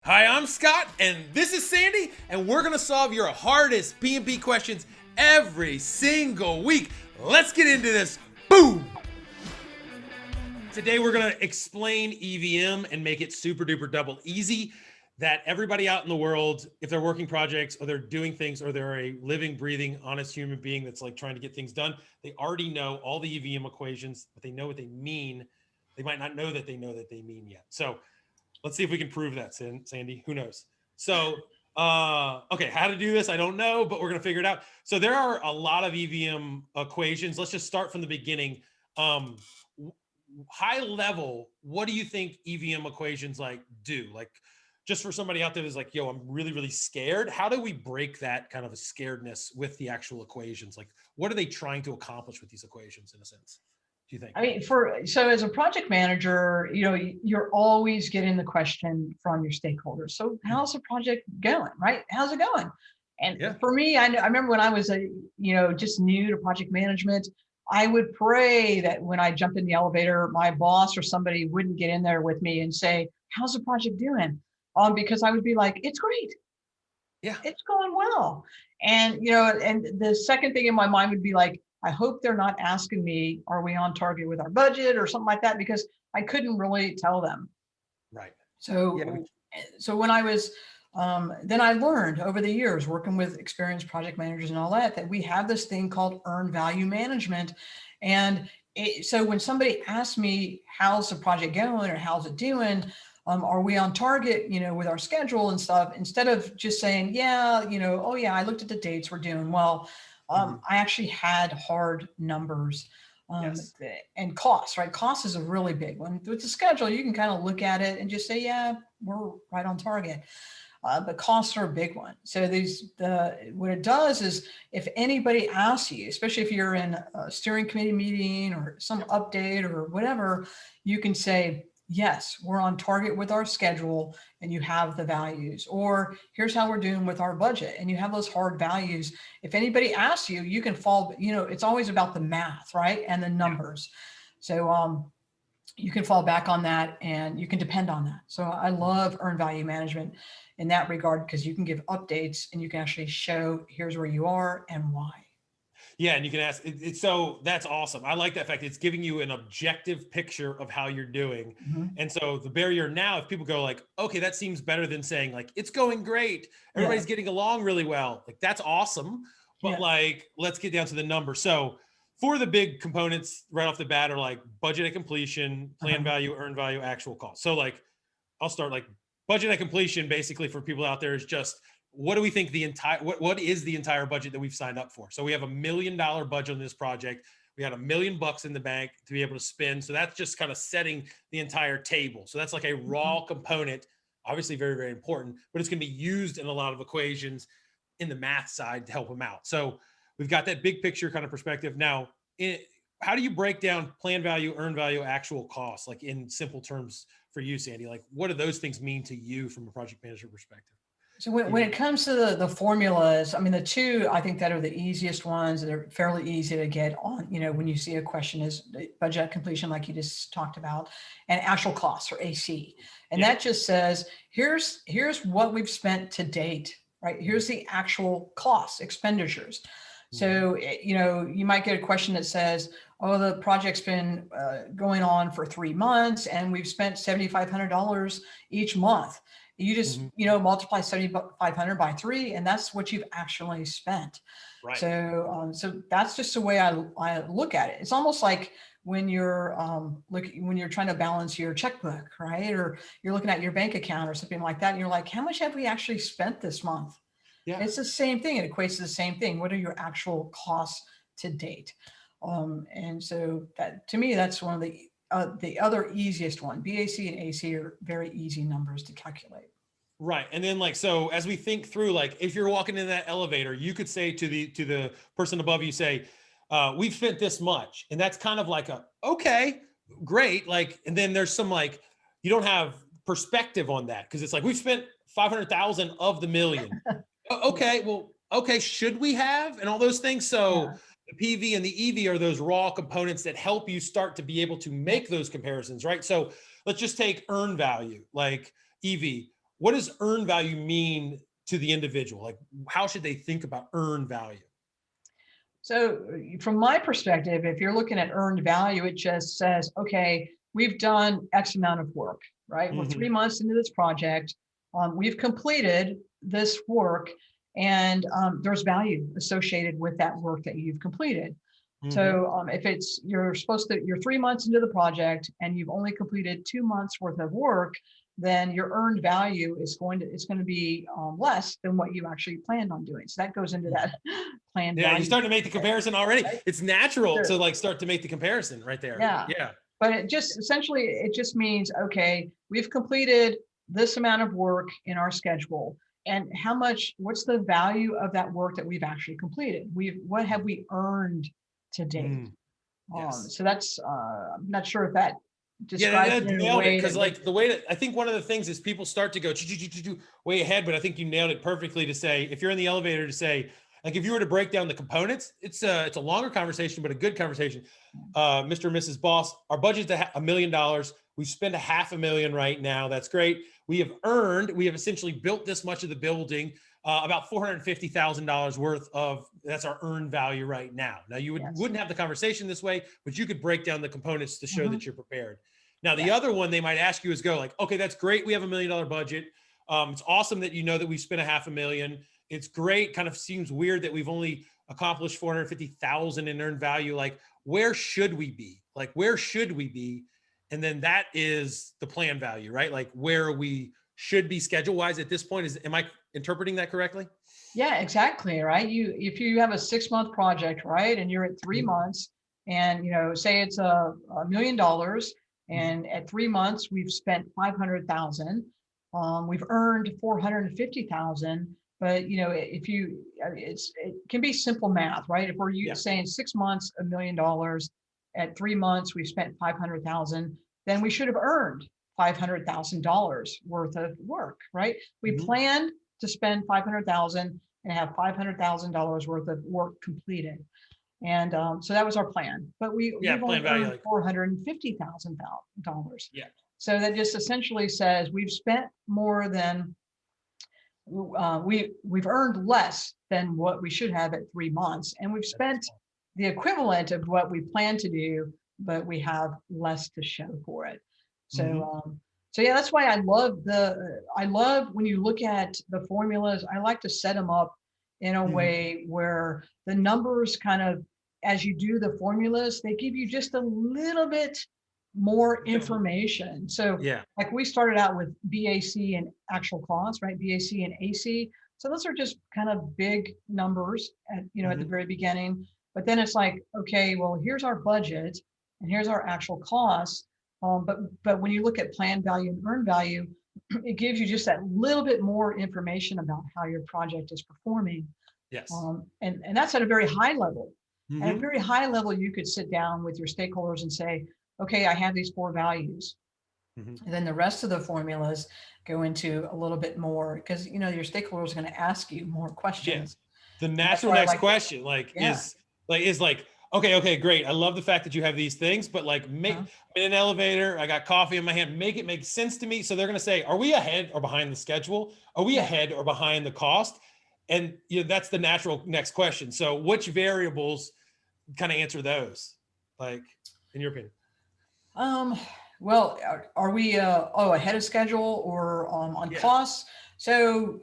Hi, I'm Scott, and this is Sandy, and we're gonna solve your hardest PMP questions every single week. Let's get into this. Boom! Today, we're gonna explain EVM and make it super duper double easy that everybody out in the world, if they're working projects or they're doing things or they're a living, breathing, honest human being that's like trying to get things done, they already know all the EVM equations, but they know what they mean. They might not know that they mean yet. So let's see if we can prove that, Sandy. Who knows? So, okay, how to do this, I don't know, but we're going to figure it out. So there are a lot of EVM equations. Let's just start from the beginning. High level, what do you think EVM equations like do? Like, just for somebody out there that's like, yo, I'm really, really scared. How do we break that kind of a scaredness with the actual equations? Like, what are they trying to accomplish with these equations in a sense? Do you think? I mean, so as a project manager, you're always getting the question from your stakeholders. So how's the project going, right? How's it going? And Yeah. for me, I remember when I was just new to project management, I would pray that when I jumped in the elevator, my boss or somebody wouldn't get in there with me and say, "How's the project doing?" Because I would be like, "It's great. Yeah. It's going well." And the second thing in my mind would be like, I hope they're not asking me, are we on target with our budget or something like that? Because I couldn't really tell them. Right. Yeah. So when I was, then I learned over the years working with experienced project managers and all that we have this thing called earned value management. And so when somebody asks me, how's the project going or how's it doing? Are we on target, with our schedule and stuff, instead of just saying, yeah, oh yeah, I looked at the dates, we're doing well. I actually had hard numbers. Yes. And costs, right? Cost is a really big one. With the schedule, you can kind of look at it and just say, yeah, we're right on target. But costs are a big one. So what it does is if anybody asks you, especially if you're in a steering committee meeting or some update or whatever, you can say, yes, we're on target with our schedule and you have the values, or here's how we're doing with our budget and you have those hard values. If anybody asks you, you can fall, it's always about the math, right? And the numbers. So you can fall back on that and you can depend on that. So I love earned value management in that regard, because you can give updates and you can actually show here's where you are and why. Yeah, and you can ask. So that's awesome. I like that fact. It's giving you an objective picture of how you're doing. Mhm. And so the barrier now, if people go like, okay, that seems better than saying like it's going great, Yeah. everybody's getting along really well. Like that's awesome, but Yeah. like let's get down to the number. So for the big components right off the bat are like budget at completion, plan Uh-huh. value, earn value, actual cost. So like I'll start like budget at completion. Basically, for people out there, is just what do we think the entire what is the entire budget that we've signed up for? So we have $1 million budget on this project. We had $1 million in the bank to be able to spend. So that's just kind of setting the entire table. So that's like a raw component, obviously very, very important, but it's going to be used in a lot of equations in the math side to help them out. So we've got that big picture kind of perspective. Now, how do you break down plan value, earn value, actual costs, like in simple terms for you, Sandy? Like what do those things mean to you from a project manager perspective? So when it comes to the formulas, I mean, the two I think that are the easiest ones that are fairly easy to get on, when you see a question is budget completion, like you just talked about, and actual costs, or AC. And Yeah. that just says, here's what we've spent to date, right? Here's the actual costs, expenditures. So, you might get a question that says, oh, the project's been going on for 3 months and we've spent $7,500 each month. You just, Mhm. multiply 7,500 by 3, and that's what you've actually spent. Right. So that's just the way I look at it. It's almost like when you're when you're trying to balance your checkbook, right? Or you're looking at your bank account or something like that. And you're like, how much have we actually spent this month? Yeah. It's the same thing. It equates to the same thing. What are your actual costs to date? And so that, to me, that's one of the other easiest one. BAC and AC are very easy numbers to calculate. Right. And then like, so as we think through, like if you're walking in that elevator, you could say to the person above you, say, we've spent this much. And that's kind of like okay, great. Like, and then there's some like, you don't have perspective on that. Cause it's like, we've spent 500,000 of the million. Yeah. Okay. Well, okay. Should we have, and all those things. So Yeah. the PV and the EV are those raw components that help you start to be able to Yeah. make those comparisons. Right. So let's just take earn value, like EV. what does earned value mean to the individual? Like, how should they think about earned value? So from my perspective, if you're looking at earned value, it just says, okay, we've done X amount of work, right? We're 3 months into this project. We've completed this work, and there's value associated with that work that you've completed. So if you're 3 months into the project and you've only completed 2 months worth of work, then your earned value is going to be less than what you actually planned on doing. So that goes into that planned Yeah, value. you're starting to make the comparison already. Right? It's natural Sure. to like start to make the comparison right there. Yeah. Yeah. But it just means, okay, we've completed this amount of work in our schedule. And what's the value of that work that we've actually completed? What have we earned to date? Yes. So that's, I'm not sure if that Yeah, describes it in a nailed it. way Because that like the way that I think one of the things is people start to go way ahead, but I think you nailed it perfectly to say, if you're in the elevator, to say, like, if you were to break down the components, it's a longer conversation, but a good conversation. Mr. and Mrs. Boss, our budget's $1 million. We've spent $500,000 right now. That's great. We have essentially built this much of the building, about $450,000 worth of, that's our earned value right now. Now you yes. wouldn't have the conversation this way, but you could break down the components to show that you're prepared. Now, the Yeah. other one they might ask you is go like, okay, that's great. We have $1 million budget. It's awesome that you know that we've spent $500,000. It's great. Kind of seems weird that we've only accomplished 450,000 in earned value. Like, where should we be? Like, where should we be? And then that is the plan value, right? Like where we should be schedule wise at this point. Am I interpreting that correctly? Yeah, exactly. Right. If you have a 6-month project, right, and you're at 3 months, and say it's $1 million, and at 3 months we've spent 500,000, we've earned 450,000. But it can be simple math, right? If we're saying 6 months, $1 million, at 3 months we've spent 500,000, then we should have earned $500,000 worth of work, right? We planned to spend 500,000 and have $500,000 worth of work completed. And so that was our plan, but we've only earned $450,000. Yeah. So that just essentially says we've spent more than, we've earned less than what we should have at 3 months. And we've spent the equivalent of what we plan to do, but we have less to show for it. So, so yeah, that's why I love when you look at the formulas. I like to set them up in a way where the numbers kind of, as you do the formulas, they give you just a little bit more information. So like we started out with BAC and actual cost, right? BAC and AC. So those are just kind of big numbers at the very beginning. But then it's like, okay, well, here's our budget and here's our actual costs. But when you look at plan value and earned value, it gives you just that little bit more information about how your project is performing. Yes. And that's at a very high level. At a very high level, you could sit down with your stakeholders and say, okay, I have these 4 values. And then the rest of the formulas go into a little bit more, because your stakeholders are going to ask you more questions. The natural next question is okay, great. I love the fact that you have these things, but like I'm in an elevator, I got coffee in my hand, make it make sense to me. So they're going to say, are we ahead or behind the schedule? Are we ahead or behind the cost? And that's the natural next question. So which variables kind of answer those, like in your opinion? Well, are we ahead of schedule or on costs? So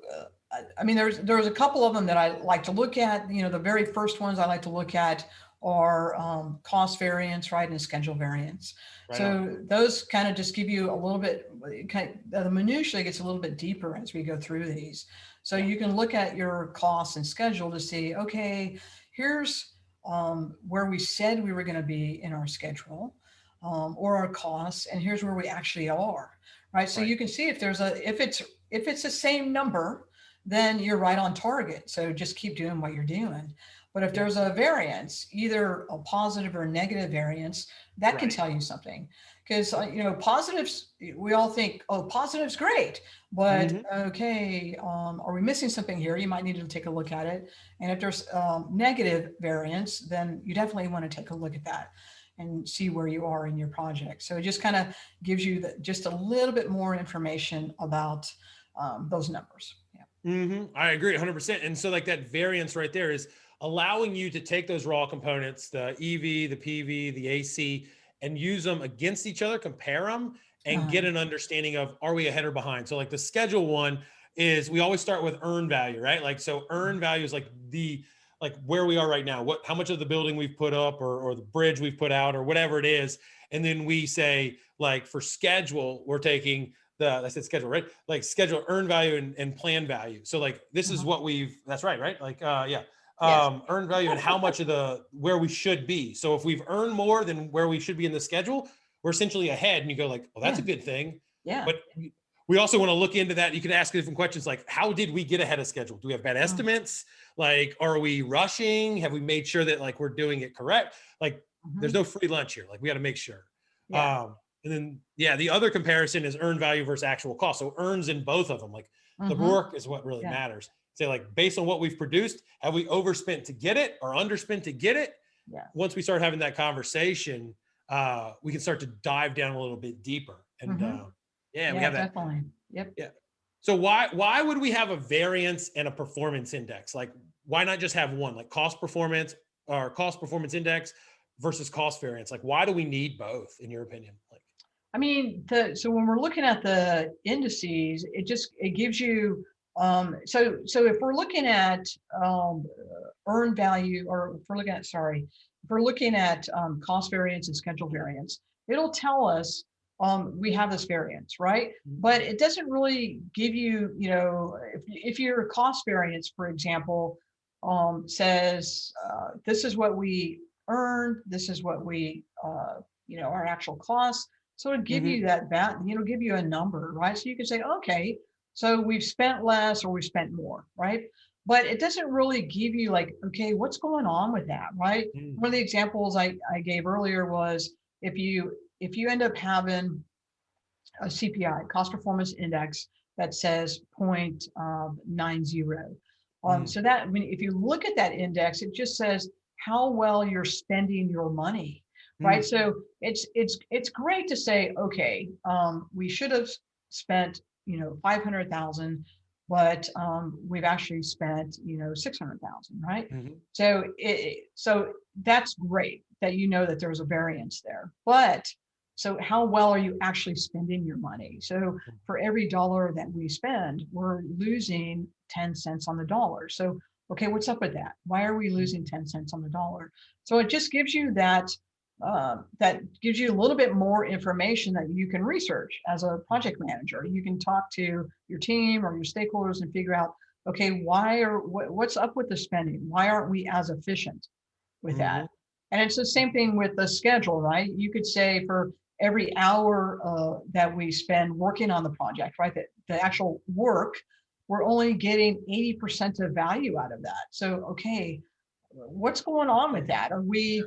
I mean, there's a couple of them that I like to look at. The very first ones I like to look at are cost variance, right, and schedule variance. So those kind of just give you a little bit, the minutia gets a little bit deeper as we go through these. So you can look at your costs and schedule to see, okay, here's where we said we were going to be in our schedule or our costs, and here's where we actually are, right? So you can see if it's the same number, then you're right on target. So just keep doing what you're doing. But if there's a variance, either a positive or negative variance, that can tell you something. Because positives, we all think, oh, positive's great, but okay, are we missing something here? You might need to take a look at it. And if there's negative variance, then you definitely want to take a look at that and see where you are in your project. So it just kind of gives you just a little bit more information about those numbers. Yeah. I agree 100%. And so like that variance right there is allowing you to take those raw components, the EV, the PV, the AC, and use them against each other, compare them, and Uh-huh. get an understanding of, are we ahead or behind? So like the schedule one is, we always start with earn value, right? Like, so earn value is like where we are right now, how much of the building we've put up, or the bridge we've put out, or whatever it is. And then we say, like, for schedule, we're taking I said schedule, right? Like schedule, earn value, and plan value. So like, this is Uh-huh. what that's right? Like, yeah. Yes. Earn value and how much of where we should be. So if we've earned more than where we should be in the schedule, we're essentially ahead. And you go like, well, that's Yeah. a good thing. Yeah. But we also want to look into that. You can ask different questions like, how did we get ahead of schedule? Do we have bad estimates? Like, are we rushing? Have we made sure that like we're doing it correct? Like, there's no free lunch here. Like, we got to make sure. Yeah. And then, yeah, the other comparison is earned value versus actual cost. So earns in both of them. Like, the work is what really Yeah. matters. Say, like, based on what we've produced, have we overspent to get it or underspent to get it? Yeah. Once we start having that conversation, we can start to dive down a little bit deeper. And yeah, we have that. Definitely. Yep. Yeah. So why would we have a variance and a performance index? Like, why not just have one, like cost performance or cost performance index versus cost variance? Like, why do we need both, in your opinion? Like, I mean, so when we're looking at the indices, it gives you, so if we're looking at earned value, or if we're looking at cost variance and schedule variance, it'll tell us we have this variance, right? But it doesn't really give you, if your cost variance, for example, says this is what we earned, this is what we, our actual costs. So it'll give you give you a number, right? So you can say, okay, so we've spent less or we've spent more, right? But it doesn't really give you like, okay, what's going on with that, right? One of the examples I gave earlier was if you end up having a CPI, cost performance index, that says 0.90. So that, I mean, if you look at that index, it just says how well you're spending your money. Right. So it's great to say, okay, we should have spent, 500,000, but we've actually spent, 600,000. Right. So so that's great that that there's a variance there. But so how well are you actually spending your money? So for every dollar that we spend, we're losing 10 cents on the dollar. So, okay, what's up with that? Why are we losing 10 cents on the dollar? So it just gives you that gives you a little bit more information that you can research as a project manager. You can talk to your team or your stakeholders and figure out, okay, what's up with the spending? Why aren't we as efficient with that? And it's the same thing with the schedule, right? You could say for every hour that we spend working on the project, right, the actual work, we're only getting 80% of value out of that. So, okay, what's going on with that? Are we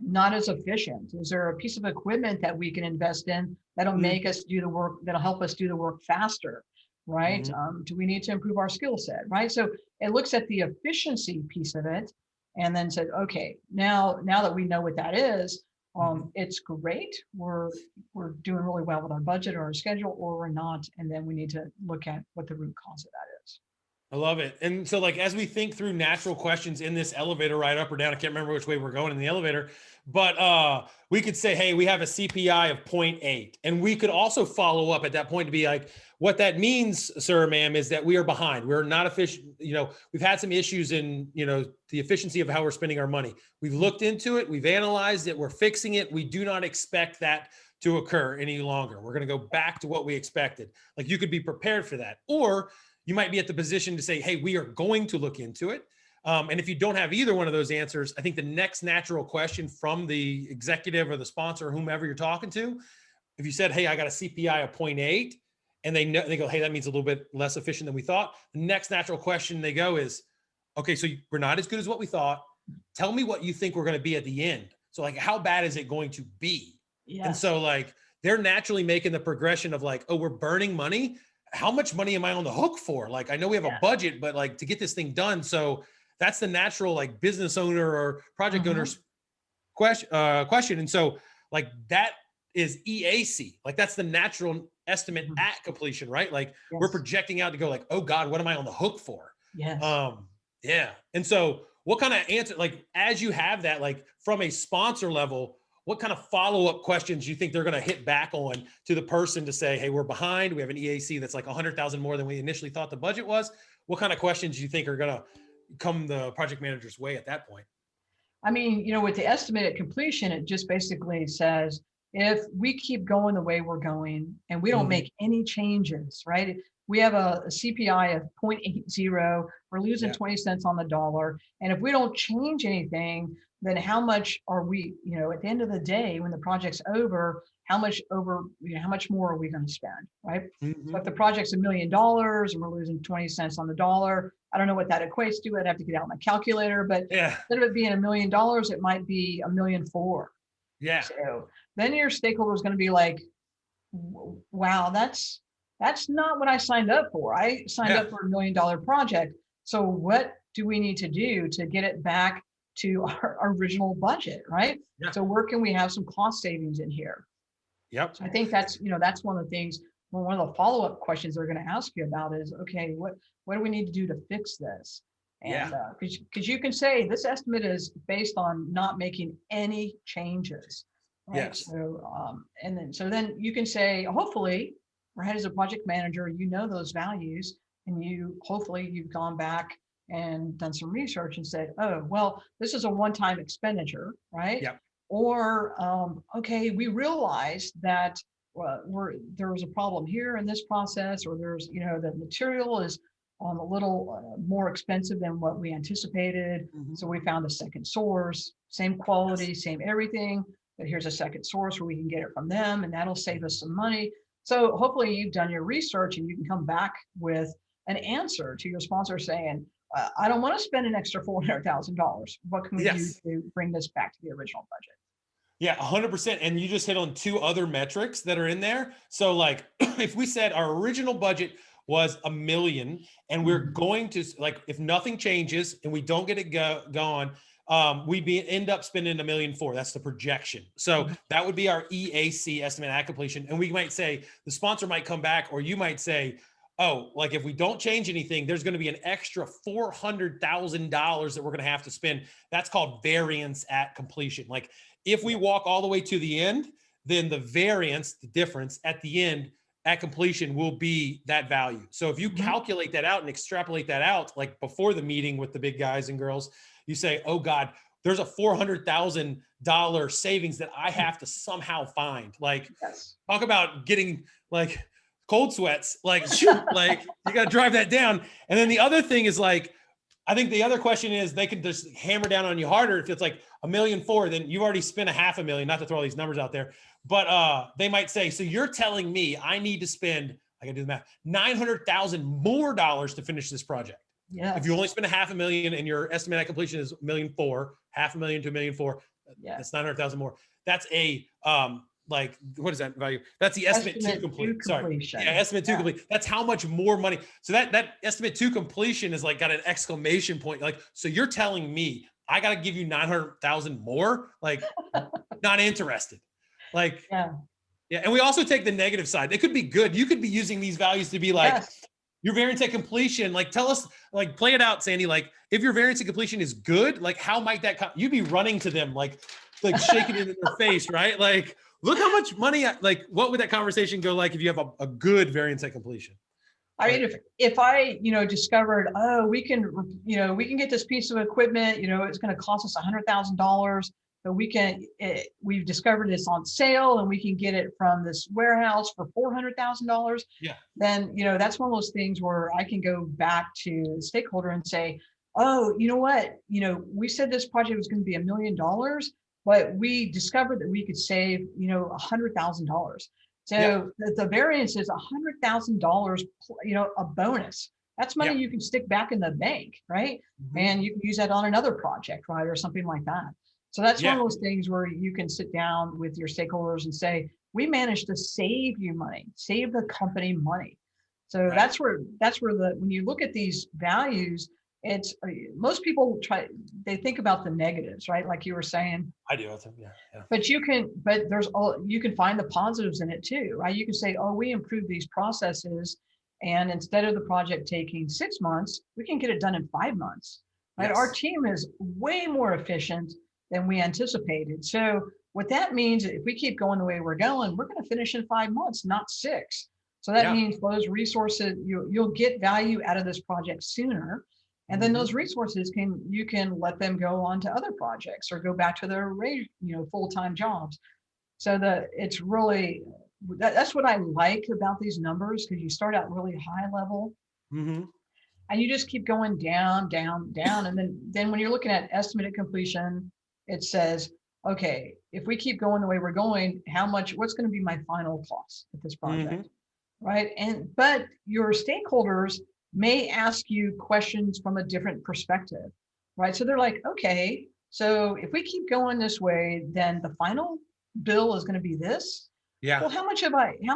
not as efficient? Is there a piece of equipment that we can invest in that'll make us do the work, that'll help us do the work faster, right? Do we need to improve our skill set, right? So it looks at the efficiency piece of it and then said, okay, now that we know what that is, it's great. We're doing really well with our budget or our schedule, or we're not. And then we need to look at what the root cause of that is. I love it. And so like, as we think through natural questions in this elevator ride up or down, I can't remember which way we're going in the elevator, but we could say, hey, we have a CPI of 0.8. And we could also follow up at that point to be like, what that means, sir, ma'am, is that we are behind. We're not efficient. We've had some issues in, the efficiency of how we're spending our money. We've looked into it. We've analyzed it. We're fixing it. We do not expect that to occur any longer. We're going to go back to what we expected. Like, you could be prepared for that. Or you might be at the position to say, hey, we are going to look into it. And if you don't have either one of those answers, I think the next natural question from the executive or the sponsor or whomever you're talking to, if you said, hey, I got a CPI of 0.8, and they go, hey, that means a little bit less efficient than we thought. The next natural question they go is, okay, so we're not as good as what we thought. Tell me what you think we're going to be at the end. So like, how bad is it going to be? Yes. And so like, they're naturally making the progression of like, oh, we're burning money. How much money am I on the hook for? Like, I know we have a budget, but like, to get this thing done. So that's the natural like business owner or project owner's question. And so like, that is EAC. Like that's the natural estimate at completion, right? Like Yes. we're projecting out to go like, oh God, what am I on the hook for? Yes. Yeah. And so what kind of answer, like as you have that, like from a sponsor level, what kind of follow-up questions you think they're going to hit back on to the person to say, hey, we're behind. We have an EAC that's like 100,000 more than we initially thought the budget was. What kind of questions do you think are going to come the project manager's way at that point? I mean, with the estimated completion, it just basically says if we keep going the way we're going and we don't make any changes, right? We have a CPI of 0.80, we're losing 20 cents on the dollar. And if we don't change anything, then how much are we, at the end of the day, when the project's over, how much more are we going to spend, right? So if the project's $1 million and we're losing 20 cents on the dollar, I don't know what that equates to. I'd have to get out my calculator, but instead of it being $1 million, it might be $1.4 million. Yeah. So then your stakeholder is going to be like, wow, that's not what I signed up for. I signed up for $1 million project. So what do we need to do to get it back to our original budget, right? Yeah. So where can we have some cost savings in here? Yep. So I think that's one of the things. Well, one of the follow-up questions they're going to ask you about is, okay, what do we need to do to fix this? And because you can say this estimate is based on not making any changes, right? Yes. So so then you can say, hopefully, right, as a project manager, those values, and hopefully you've gone back and done some research and said, oh, well, this is a one-time expenditure, right? Yep. Or okay, we realize that there was a problem here in this process, or there's the material is a little more expensive than what we anticipated. So we found a second source, same quality, same everything, but here's a second source where we can get it from them, and that'll save us some money. So hopefully you've done your research and you can come back with an answer to your sponsor saying, I don't want to spend an extra $400,000. What can we do to bring this back to the original budget? Yeah, 100%. And you just hit on two other metrics that are in there. So like if we said our original budget was $1 million and we're going to, like, if nothing changes and we don't get it gone, we end up spending $1.4 million. That's the projection. So that would be our EAC, estimate at completion. And we might say, the sponsor might come back, or you might say, oh, like if we don't change anything, there's going to be an extra $400,000 that we're going to have to spend. That's called variance at completion. Like if we walk all the way to the end, then the variance, the difference at the end at completion will be that value. So if you calculate that out and extrapolate that out, like before the meeting with the big guys and girls, you say, oh God, there's a $400,000 savings that I have to somehow find. Like, talk about getting like cold sweats, like, shoot, like you got to drive that down. And then the other thing is like, I think the other question is they can just hammer down on you harder. If it's like $1.4 million, then you've already spent $500,000, not to throw all these numbers out there, but they might say, so you're telling me I need to spend, I gotta do the math, $900,000 more to finish this project. Yeah. If you only spend $500,000 and your estimate at completion is $1.4 million, $500,000 to $1.4 million, that's $900,000 more. That's a, like, what is that value? That's the estimate to complete. Sorry. Yeah, estimate to complete. That's how much more money. So that estimate to completion is like got an exclamation point. Like, so you're telling me I got to give you 900,000 more? Like, not interested. Like, yeah. And we also take the negative side. It could be good. You could be using these values to be like, your variance at completion, like tell us, like play it out, Sandy. Like if your variance at completion is good, like how might that you'd be running to them, like shaking it in their face, right? Like, look how much money, like what would that conversation go like if you have a good variance at completion? I mean, if I, discovered, oh, we can get this piece of equipment, it's going to cost us $100,000, but we've discovered it's on sale and we can get it from this warehouse for $400,000. Yeah. Then, that's one of those things where I can go back to the stakeholder and say, oh, you know what, we said this project was going to be $1 million, but we discovered that we could save, $100,000. So the variance is $100,000, a bonus. That's money you can stick back in the bank, right? And you can use that on another project, right? Or something like that. So that's one of those things where you can sit down with your stakeholders and say, we managed to save you money, save the company money. So that's where when you look at these values, it's most people they think about the negatives, right? Like you were saying, I do. Yeah. Yeah. but you can find the positives in it too, right? You can say, oh, we improved these processes, and instead of the project taking 6 months, we can get it done in 5 months, right? Our Yes. team is way more efficient than we anticipated. So what that means, if we keep going the way we're going, we're going to finish in 5 months, not 6. So that Yeah. means those resources, you'll get value out of this project sooner. And then those resources you can let them go on to other projects or go back to their full-time jobs. So it's really, that's what I like about these numbers, because you start out really high level Mm-hmm. and you just keep going down, down, down. And then when you're looking at estimated completion, it says, okay, if we keep going the way we're going, what's going to be my final cost of this Mm-hmm. project? Right. But your stakeholders may ask you questions from a different perspective, right? So they're like, okay, so if we keep going this way, then the final bill is going to be this. Yeah. Well, how much have I Yeah.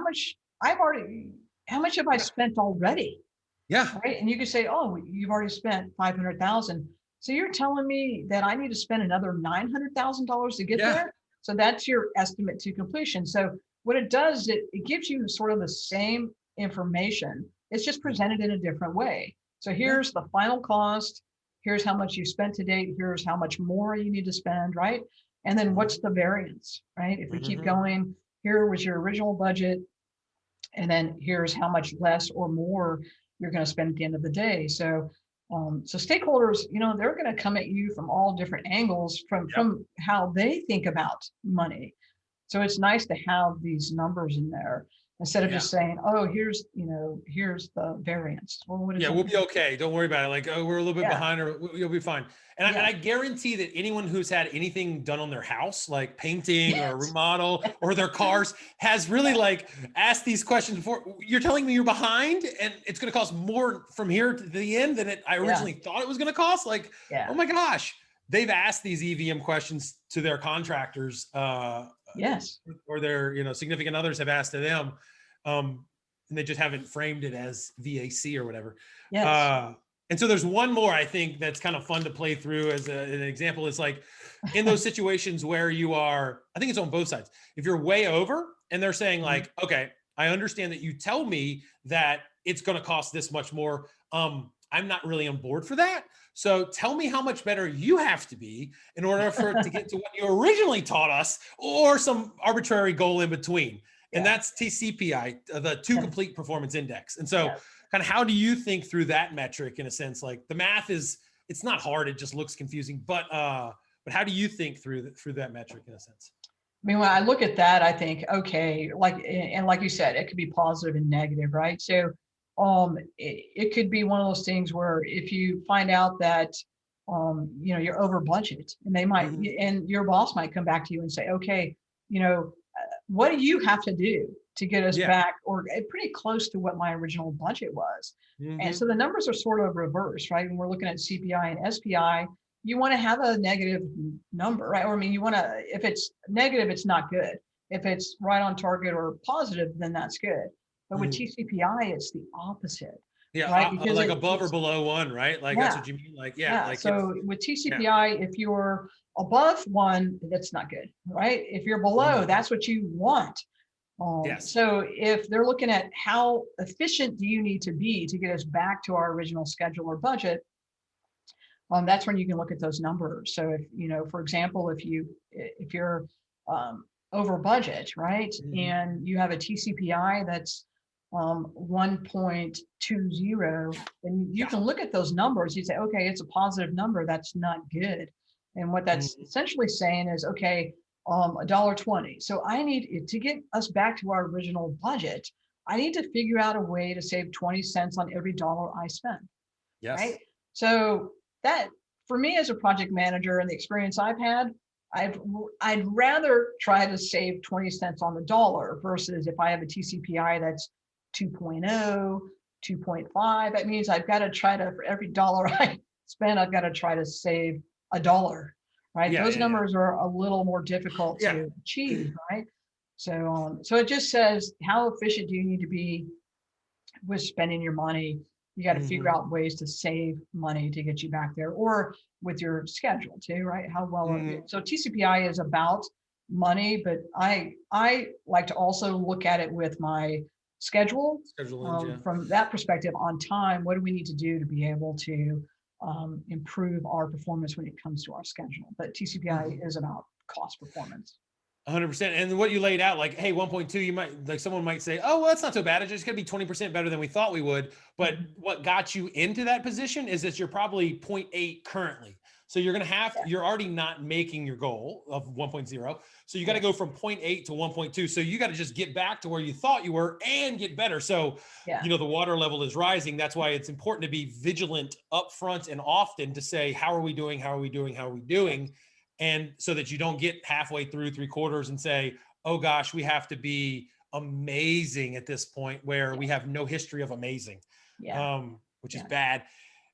spent already? Yeah. Right. And you could say, oh, you've already spent 500,000. So you're telling me that I need to spend another $900,000 to get Yeah. there. So that's your estimate to completion. So what it does, it gives you sort of the same information. It's just presented in a different way. So Yeah. here's the final cost. Here's how much you spent to date. Here's how much more you need to spend, right? And then what's the variance, right? If we keep Mm-hmm. going, here was your original budget, and then here's how much less or more you're going to spend at the end of the day. So stakeholders, they're going to come at you from all different angles Yep. from how they think about money. So it's nice to have these numbers in there instead of Yeah. just saying, oh, here's the variance. Well, what is Yeah, that? we'll be okay. Don't worry about it. Like, oh, we're a little bit Yeah, behind, or you'll be fine. And yeah, I guarantee that anyone who's had anything done on their house, like painting or yes, remodel or their cars, has really like asked these questions before. You're telling me you're behind, and it's going to cost more from here to the end than I yeah, originally thought it was going to cost. Like, oh yeah, my gosh, they've asked these EVM questions to their contractors, yes, or their significant others have asked to them. And they just haven't framed it as VAC or whatever. yes, Uh, and so there's one more I think that's kind of fun to play through as an example. It's like in those situations where you are, I think it's on both sides. If you're way over and they're saying like, okay, I understand that you tell me that it's going to cost this much more. I'm not really on board for that. So tell me how much better you have to be in order for it to get to what you originally taught us, or some arbitrary goal in between. And yeah, that's TCPI, the two yes, complete performance index. And so yes. kind of how do you think through that metric in a sense? Like the math it's not hard, it just looks confusing, but how do you think through that metric in a sense? I mean, when I look at that, I think, okay, like you said, it could be positive and negative, right? So, it could be one of those things where if you find out that, you're over budget, and Mhm. and your boss might come back to you and say, okay, what do you have to do to get us Yeah. back, or pretty close to what my original budget was? And Hmm. so the numbers are sort of reversed, right? When we're looking at CPI and SPI, you want to have a negative number, right? Or I mean, if it's negative, it's not good. If it's right on target or positive, then that's good. But with Hmm. TCPI, it's the opposite, Yeah, right? Because like above or below one, right? Like that's yeah, what you mean. Like, yeah, yeah. like if So with yeah. TCPI, if you're above 1, that's not good, right? If you're below, Mhm. that's what you want. Yes. So if they're looking at how efficient do you need to be to get us back to our original schedule or budget, that's when you can look at those numbers. So if, for example, if you're over budget, right, Mhm. and you have a TCPI that's 1.20, then you Yeah. can look at those numbers. You say, okay, it's a positive number. That's not good. And what that's Mhm. essentially saying is, okay, $1.20. So I need to get us back to our original budget. I need to figure out a way to save 20 cents on every dollar I spend, right? Yes. So that, for me as a project manager and the experience I've had, I'd rather try to save 20 cents on the dollar versus if I have a TCPI that's 2.0, 2.5, that means I've got to try to, for every dollar I spend, I've got to try to save a dollar, right? Yeah. Those Yeah. Yeah. numbers are a little more difficult Yeah. to achieve, right? So it just says, how efficient do you need to be with spending your money? You got to figure out ways to save money to get you back there, or with your schedule too, right? How well, so TCPI is about money, but I like to also look at it with my schedule. From that perspective on time, what do we need to do to be able to improve our performance when it comes to our schedule? But TCPI is about cost performance. 100%. And what you laid out, like, hey, 1.2, you might, like, someone might say, oh, well, that's not so bad. It's just going to be 20% better than we thought we would. But what got you into that position is that you're probably 0.8 currently. So you're going to have, you're already not making your goal of 1.0. So you got to go from 0.8 to 1.2. So you got to just get back to where you thought you were and get better. So, you know, the water level is rising. That's why it's important to be vigilant upfront and often to say, how are we doing? How are we doing? How are we doing? And so that you don't get halfway through 3/4 and say, oh gosh, we have to be amazing at this point where we have no history of amazing, which is bad.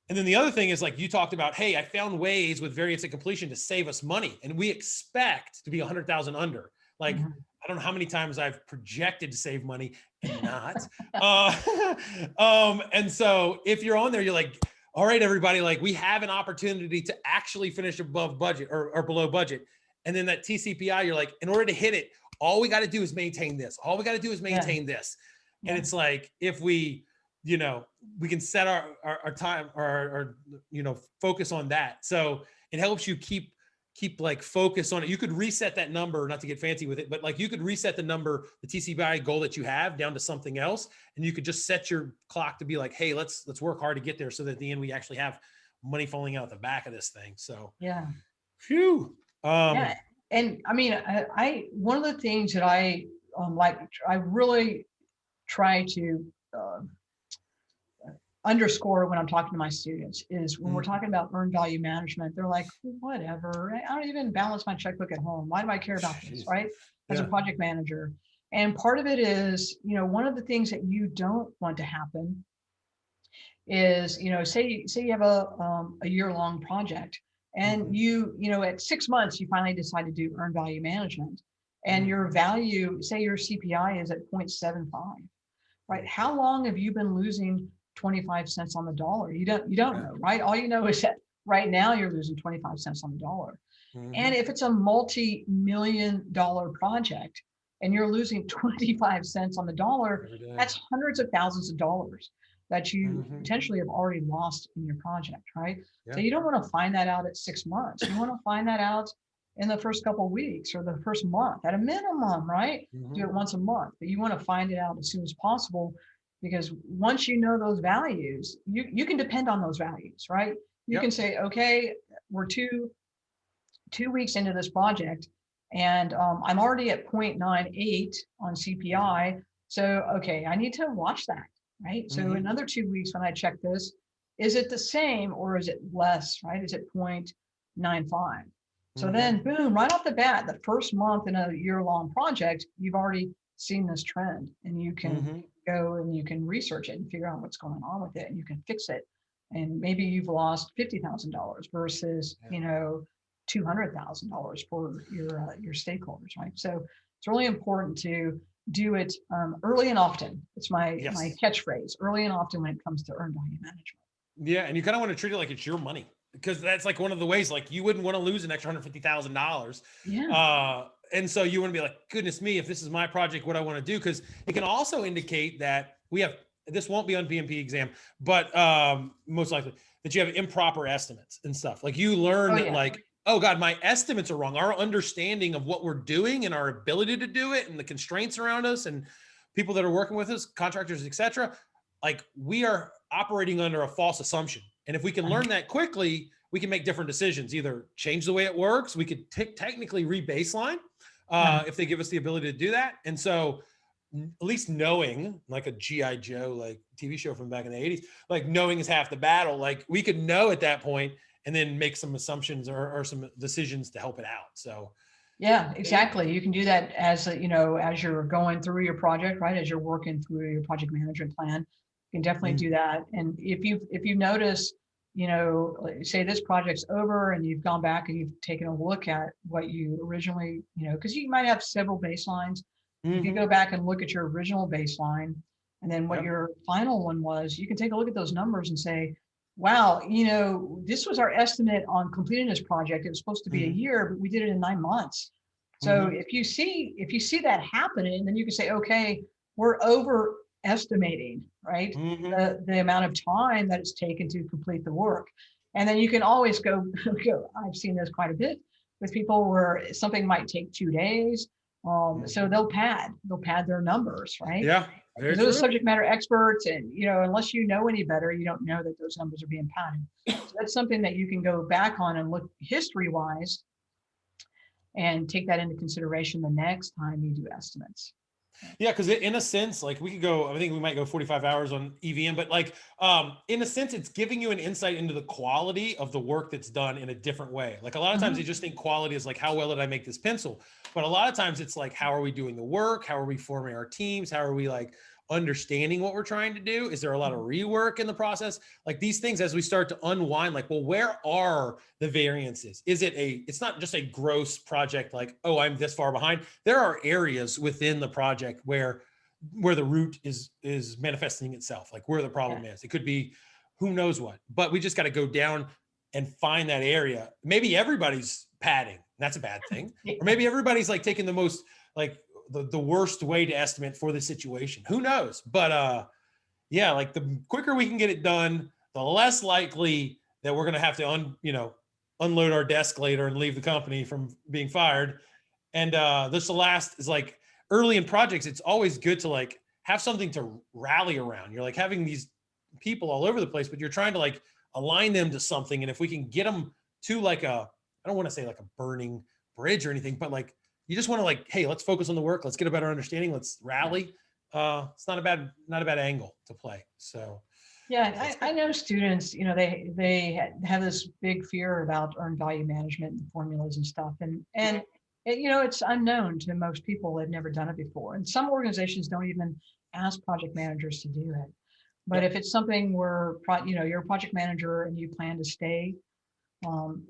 And then the other thing is, like you talked about, hey, I found ways with variance and completion to save us money. And we expect to be 100,000 under. Like, I don't know how many times I've projected to save money and not. And so if you're on there, you're like, all right, everybody, like, we have an opportunity to actually finish above budget or below budget. And then that TCPI, you're like, in order to hit it, all we got to do is maintain this. All we got to do is maintain this. And it's like, if we, you know, we can set our time or, you know, focus on that. So it helps you keep like focus on it. You could reset that number, not to get fancy with it, but like you could reset the number, the TCPI goal that you have down to something else. And you could just set your clock to be like, hey, let's work hard to get there so that at the end we actually have money falling out the back of this thing. So, phew. And I mean, I one of the things that I really try to underscore when I'm talking to my students is when we're talking about earned value management, they're like, whatever, I don't even balance my checkbook at home. Why do I care about this, right? As a project manager. And part of it is, you know, one of the things that you don't want to happen is, you know, say you have a year-long project and you know, at 6 months, you finally decide to do earned value management and your value, say your CPI is at 0.75, right? How long have you been losing 25 cents on the dollar? You don't know, right? All you know is that right now you're losing 25 cents on the dollar. And if it's a multi-million-dollar project and you're losing 25 cents on the dollar, that's hundreds of thousands of dollars that you potentially have already lost in your project, right? So you don't want to find that out at 6 months. You want to find that out in the first couple of weeks or the first month at a minimum, right? Do it once a month, but you want to find it out as soon as possible, because once you know those values, you can depend on those values, right? You can say, okay, we're two weeks into this project and I'm already at 0.98 on CPI. So, okay, I need to watch that, right? So another 2 weeks when I check this, is it the same or is it less, right? Is it 0.95? So then boom, right off the bat, the first month in a year-long project, you've already seen this trend and you can go and you can research it and figure out what's going on with it and you can fix it. And maybe you've lost $50,000 versus, you know, $200,000 for your stakeholders, right? So it's really important to do it early and often. It's my catchphrase, early and often when it comes to earned value management. Yeah, and you kind of want to treat it like it's your money, because that's like one of the ways, like you wouldn't want to lose an extra $150,000. And so you want to be like, goodness me, if this is my project, what I want to do, because it can also indicate that we have, this won't be on PMP exam, but most likely that you have improper estimates and stuff. Like you learn that like, oh God, my estimates are wrong. Our understanding of what we're doing and our ability to do it and the constraints around us and people that are working with us, contractors, etc., like we are operating under a false assumption. And if we can learn that quickly, we can make different decisions, either change the way it works. We could technically re-baseline if they give us the ability to do that. And so at least knowing, like a G.I. Joe, like TV show from back in the 80s, like knowing is half the battle. Like we could know at that point and then make some assumptions or some decisions to help it out. So yeah, exactly. You can do that as you know, as you're going through your project, right? As you're working through your project management plan, you can definitely do that. And if you notice, you know, say this project's over and you've gone back and you've taken a look at what you originally, you know, because you might have several baselines. If you go back and look at your original baseline And then what Yep. your final one was, you can take a look at those numbers and say, wow, this was our estimate on completing this project. It was supposed to be a Mhm. year, but we did it in 9 months. So Mhm. if you see that happening, then you can say, okay, we're overestimating, right? Mhm. The amount of time that it's taken to complete the work. And then you can always go, I've seen this quite a bit with people where something might take 2 days. So Mhm. they'll pad their numbers, right? Yeah, Because very those true. subject matter experts, and unless you know any better, you don't know that those numbers are being padded. So that's something that you can go back on and look history wise and take that into consideration the next time you do estimates. Yeah, because in a sense, like we could go, I think we might go 45 hours on EVM, but like in a sense, it's giving you an insight into the quality of the work that's done in a different way. Like a lot of times you Mhm. just think quality is like, how well did I make this pencil? But a lot of times it's like, how are we doing the work? How are we forming our teams? How are we like understanding what we're trying to do? Is there a lot of rework in the process? Like these things, as we start to unwind, like, well, where are the variances? It's not just a gross project like, oh, I'm this far behind. There are areas within the project where the root is manifesting itself, like where the Yeah. problem is. It could be who knows what, but we just got to go down and find that area. Maybe everybody's padding. That's a bad thing. Or maybe everybody's like taking the most like the worst way to estimate for the situation. Who knows? But yeah, like the quicker we can get it done, the less likely that we're gonna have to unload our desk later and leave the company from being fired. And this the last is like early in projects, it's always good to like have something to rally around. You're like having these people all over the place, but you're trying to like align them to something. And if we can get them to like I don't want to say like a burning bridge or anything, but like you just want to like, hey, let's focus on the work. Let's get a better understanding. Let's Yeah. rally. It's not a bad angle to play. So Yeah, that's I good. know students, they have this big fear about earned value management and formulas and stuff, and it's unknown to most people. They've never done it before, and some organizations don't even ask project managers to do it. But Yep. if it's something where you're a project manager and you plan to stay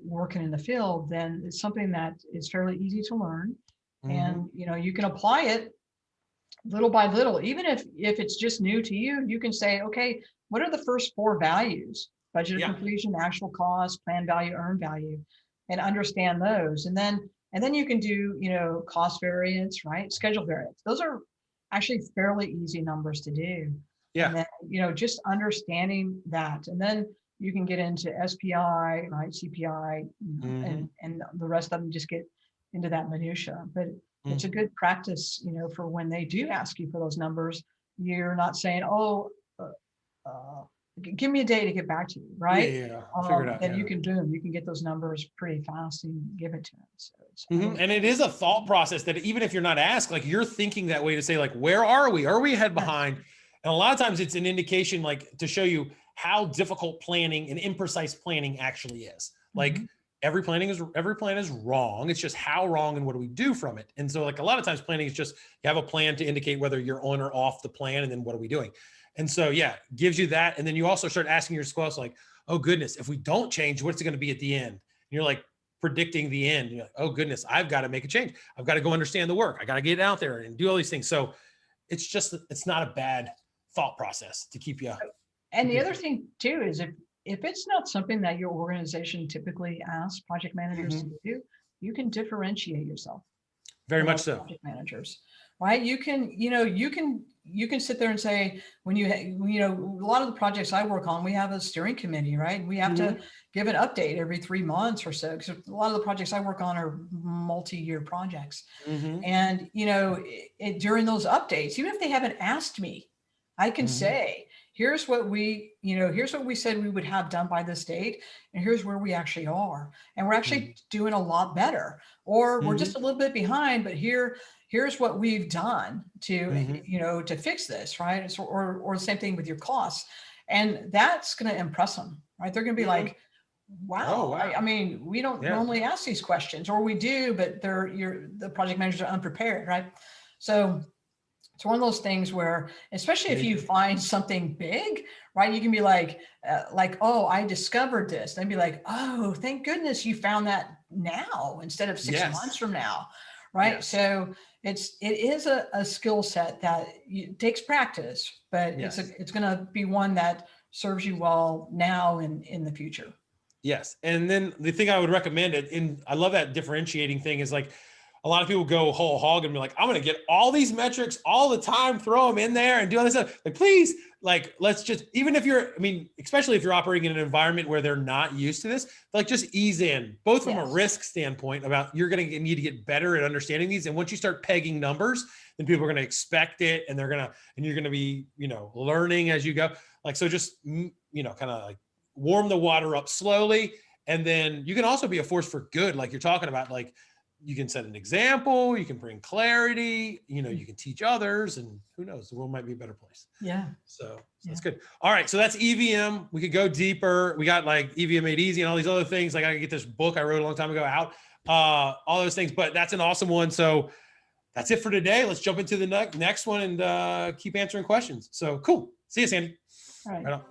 working in the field, then it's something that is fairly easy to learn, Mm-hmm. and you can apply it little by little. Even if it's just new to you, you can say, okay, what are the first four values? Budget of Yeah. completion, actual cost, plan value, earn value, and understand those. And then you can do, cost variance, right? Schedule variance. Those are actually fairly easy numbers to do. Yeah. And then, just understanding that. And then you can get into SPI, right? CPI, Mm-hmm. and the rest of them just get into that minutia. But it's a Mm-hmm. good practice, for when they do ask you for those numbers, you're not saying, oh, uh, uh, give me a day to get back to you, Yeah, right? yeah, yeah. I'll figure it out. Then Yeah. you can get those numbers pretty fast and give it to them. So I Mhm. think, And it is a thought process that even if you're not asked, like you're thinking that way to say, like, where are we? Are we ahead yes. behind? And a lot of times it's an indication, like to show you how difficult planning and imprecise planning actually is. Like Mhm. every plan is wrong. It's just how wrong and what do we do from it? And so, like a lot of times planning is just you have a plan to indicate whether you're on or off the plan, and then what are we doing? And so yeah, gives you that. And then you also start asking yourself, like, oh goodness, if we don't change, what's it going to be at the end? And you're like, predicting the end. You're like, oh goodness, I've got to make a change. I've got to go understand the work. I got to get out there and do all these things. So it's not a bad thought process to And keep the you. other thing too is if it's not something that your organization typically asks project managers to Mhm. do, you can differentiate yourself Very from much other so. project managers, right? You can sit there and say, when a lot of the projects I work on, we have a steering committee, right? We have to Mhm. give an update every 3 months or so, because a lot of the projects I work on are multi-year projects. Mhm. And during those updates, even if they haven't asked me, I can Mhm. say, here's what we said we would have done by this date, and here's where we actually are. And we're actually Mhm. doing a lot better. Or we're just Mhm. a little bit behind, but here's what we've done Mhm. to fix this, right? So, or the same thing with your costs. And that's going to impress them, right? They're going to be Mhm. like, Oh wow, I wow. mean, we don't Yeah. normally ask these questions, or we do, but the project managers are unprepared, right? So it's one of those things where, especially if Very you true. find something big, right, you can be like, oh, I discovered this. Then be like, oh, thank goodness you found that now instead of 6 months Yes. from now, right? Yes. So it is a skill set that takes practice, but Yes. it's going to be one that serves you well now and in the future. Yes. And then the thing I would recommend I love that differentiating thing is like a lot of people go whole hog and be like, I'm going to get all these metrics all the time, throw them in there and do all this stuff. Like, please, like, let's just, even if you're, I mean, especially if you're operating in an environment where they're not used to this, like just ease in, both from a risk standpoint about you're going to need to get better at understanding these. And once you start pegging numbers, then people are going to expect it and you're going to be, learning as you go. Like, so just, kind of like warm the water up slowly. And then you can also be a force for good. Like you're talking about, like, you can set an example, you can bring clarity, you can teach others, and who knows, the world might be a better place. Yeah. So that's good. All right. So that's EVM. We could go deeper. We got like EVM made easy and all these other things. Like I could get this book I wrote a long time ago out, all those things, but that's an awesome one. So that's it for today. Let's jump into the next one and keep answering questions. So cool. See you, Sandy. All right. Right on.